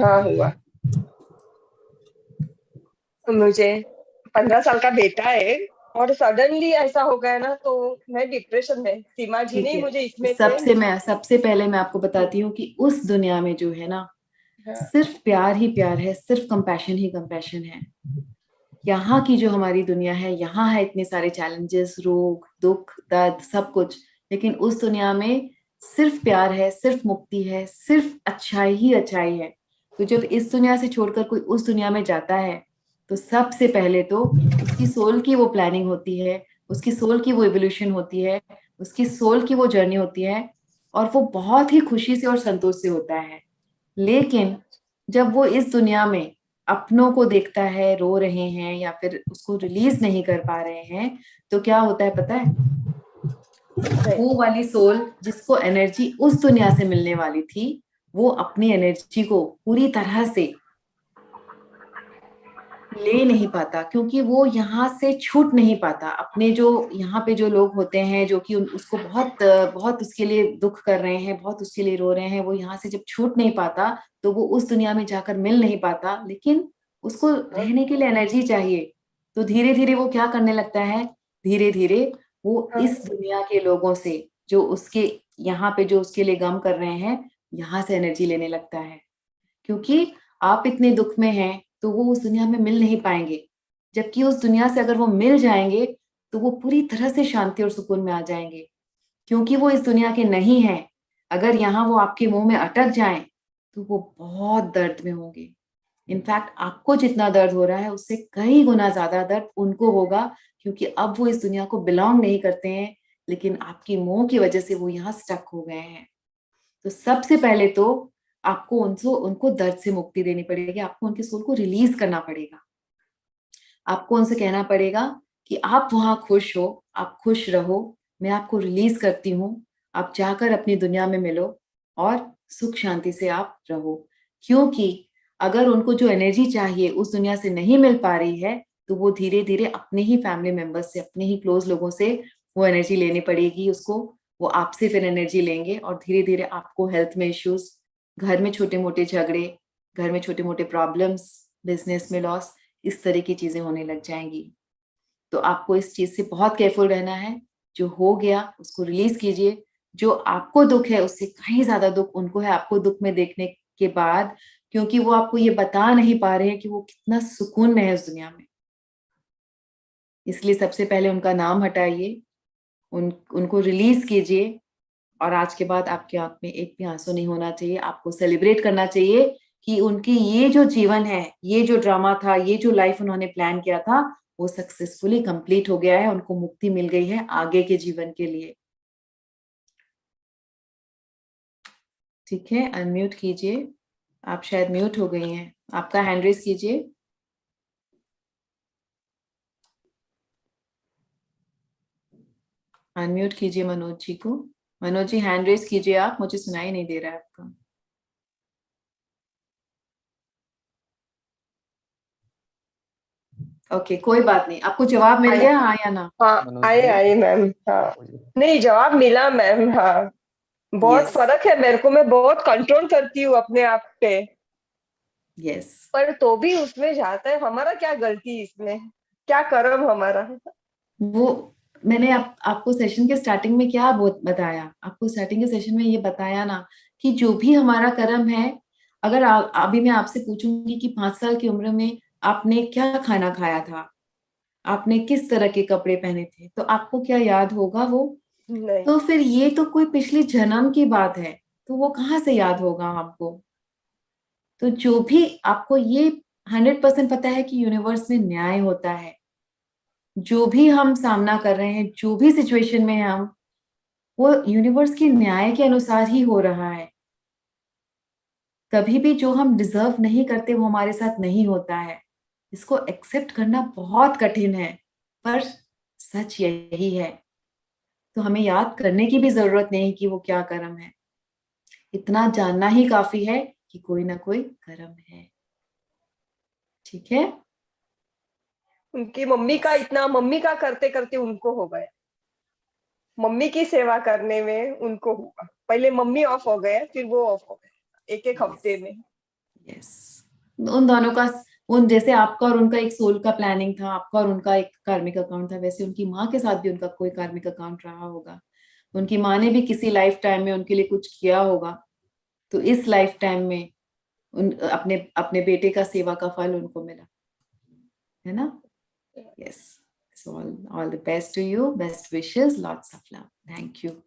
हाँ हुआ। मुझे 15 साल का बेटा है, और सडनली ऐसा हो गया ना, तो मैं डिप्रेशन में, सीमा जी ने ठीक ही है, मुझे इसमें से सबसे पहले मैं आपको बताती हूँ कि उस दुनिया में जो है ना, हाँ। सिर्फ प्यार ही प्यार है, सिर्फ कंपैशन ही कंपैशन है। यहाँ की जो हमारी दुनिया है, यहाँ है इतने सारे चैलेंजेस, रोग दुख दर्द सब कुछ, लेकिन उस दुनिया में सिर्फ प्यार है, सिर्फ मुक्ति है, सिर्फ अच्छाई ही अच्छाई है। तो जब इस दुनिया से छोड़कर कोई उस दुनिया में जाता है, तो सबसे पहले तो उसकी सोल की वो प्लानिंग होती है, उसकी सोल की वो इवोल्यूशन होती है, उसकी सोल की वो जर्नी होती है, और वो बहुत ही खुशी से और संतोष से होता है। लेकिन जब वो इस दुनिया में अपनों को देखता है रो रहे हैं या फिर उसको रिलीज नहीं कर पा रहे हैं, तो क्या होता है पता है? नहीं। वो वाली सोल जिसको एनर्जी उस दुनिया से मिलने वाली थी, वो अपनी एनर्जी को पूरी तरह से ले नहीं पाता, क्योंकि वो यहाँ से छूट नहीं पाता। अपने जो यहाँ पे जो लोग होते हैं जो कि उसको बहुत बहुत उसके लिए दुख कर रहे हैं, बहुत उसके लिए रो रहे हैं, वो यहाँ से जब छूट नहीं पाता, तो वो उस दुनिया में जाकर मिल नहीं पाता। लेकिन उसको रहने के लिए एनर्जी चाहिए। तो धीरे धीरे वो क्या करने लगता है, धीरे धीरे वो हाँ। इस दुनिया के लोगों से, जो उसके यहाँ पे जो उसके लिए गम कर रहे हैं, यहाँ से एनर्जी लेने लगता है। क्योंकि आप इतने दुख में हैं, तो वो उस दुनिया में मिल नहीं पाएंगे। जबकि उस दुनिया से अगर वो मिल जाएंगे, तो वो पूरी तरह से शांति और सुकून में आ जाएंगे। क्योंकि वो इस दुनिया के नहीं है। अगर यहाँ वो आपके मुंह में अटक जाएं, तो वो बहुत दर्द में होंगे। इनफैक्ट आपको जितना दर्द हो रहा है, उससे कई गुना ज्यादा दर्द उनको होगा, क्योंकि अब वो इस दुनिया को बिलोंग नहीं करते हैं, लेकिन आपकी मोह की वजह से वो यहाँ स्टक हो गए हैं। तो सबसे पहले तो आपको उनको उनको दर्द से मुक्ति देनी पड़ेगी, आपको उनके सोल को रिलीज करना पड़ेगा। आपको उनसे कहना पड़ेगा कि आप वहां खुश हो, आप खुश रहो, मैं आपको रिलीज करती हूँ, आप जाकर अपनी दुनिया में मिलो और सुख शांति से आप रहो। क्योंकि अगर उनको जो एनर्जी चाहिए उस दुनिया से नहीं मिल पा रही है, तो वो धीरे धीरे अपने ही फैमिली मेंबर्स से, अपने ही क्लोज लोगों से वो एनर्जी लेनी पड़ेगी उसको। वो आपसे फिर एनर्जी लेंगे, और धीरे धीरे आपको हेल्थ में इश्यूज, घर में छोटे मोटे झगड़े, घर में छोटे मोटे प्रॉब्लम्स, बिजनेस में लॉस, इस तरह की चीजें होने लग जाएंगी। तो आपको इस चीज से बहुत केयरफुल रहना है। जो हो गया उसको रिलीज कीजिए। जो आपको दुख है, उससे कहीं ज्यादा दुख उनको है, आपको दुख में देखने के बाद, क्योंकि वो आपको ये बता नहीं पा रहे हैं कि वो कितना सुकून में है उस दुनिया में। इसलिए सबसे पहले उनका नाम हटाइए, उनको रिलीज कीजिए। और आज के बाद आपके आंख में एक भी आंसू नहीं होना चाहिए। आपको सेलिब्रेट करना चाहिए कि उनकी ये जो जीवन है, ये जो ड्रामा था, ये जो लाइफ उन्होंने प्लान किया था, वो सक्सेसफुली कंप्लीट हो गया है। उनको मुक्ति मिल गई है आगे के जीवन के लिए। ठीक है, अनम्यूट कीजिए। आप शायद म्यूट हो गई हैं, आपका हैंड रेस कीजिए। अनम्यूट कीजिए मनोज जी को। मनोज जी हैंड रेस कीजिए, आप, मुझे सुनाई नहीं दे रहा है आपका। ओके, कोई बात नहीं। आपको जवाब मिल आए। गया, हाँ या ना? हाँ, मनोज आए जी। आए मैम, हाँ। नहीं, जवाब मिला मैम, हाँ। बहुत यस। फर्क है मेरे को, मैं बहुत कंट्रोल करती हूँ अपने आप पे। यस। पर तो भी उसमें जाता है, हमारा क्या गलती इसमें, क्या कर्म हमारा। वो मैंने आपको सेशन के स्टार्टिंग में क्या बताया, आपको स्टार्टिंग के सेशन में ये बताया ना, कि जो भी हमारा कर्म है। अगर अभी मैं आपसे पूछूंगी कि 5 साल की उम्र में आपने क्या खाना खाया था, आपने किस तरह के कपड़े पहने थे, तो आपको क्या याद होगा वो? नहीं। तो फिर ये तो कोई पिछली जन्म की बात है, तो वो कहाँ से याद होगा आपको? तो जो भी आपको ये 100% पता है कि यूनिवर्स में न्याय होता है। जो भी हम सामना कर रहे हैं, जो भी सिचुएशन में हैं हम, वो यूनिवर्स के न्याय के अनुसार ही हो रहा है। कभी भी जो हम डिजर्व नहीं करते वो हमारे साथ नहीं होता है। इसको एक्सेप्ट करना बहुत कठिन है, पर सच यही है। तो हमें याद करने की भी जरूरत नहीं कि वो क्या कर्म है। इतना जानना ही काफी है कि कोई ना कोई कर्म है। ठीक है। उनकी मम्मी यस। का इतना, मम्मी का करते करते उनको हो गया। मम्मी की सेवा करने में उनको हुआ, पहले मम्मी ऑफ हो गए, फिर वो ऑफ हो गए, एक एक यस। हफ्ते में। यस, उन दोनों का, उन जैसे आपका और उनका एक सोल का प्लानिंग था, आपका और उनका एक कार्मिक अकाउंट था, वैसे उनकी माँ के साथ भी उनका कोई कार्मिक अकाउंट रहा होगा। उनकी माँ ने भी किसी लाइफ टाइम में उनके लिए कुछ किया होगा, तो इस लाइफ टाइम में उन अपने अपने बेटे का सेवा का फल उनको मिला, है ना? Yes, so all the best to you, best wishes, lots of love, thank you.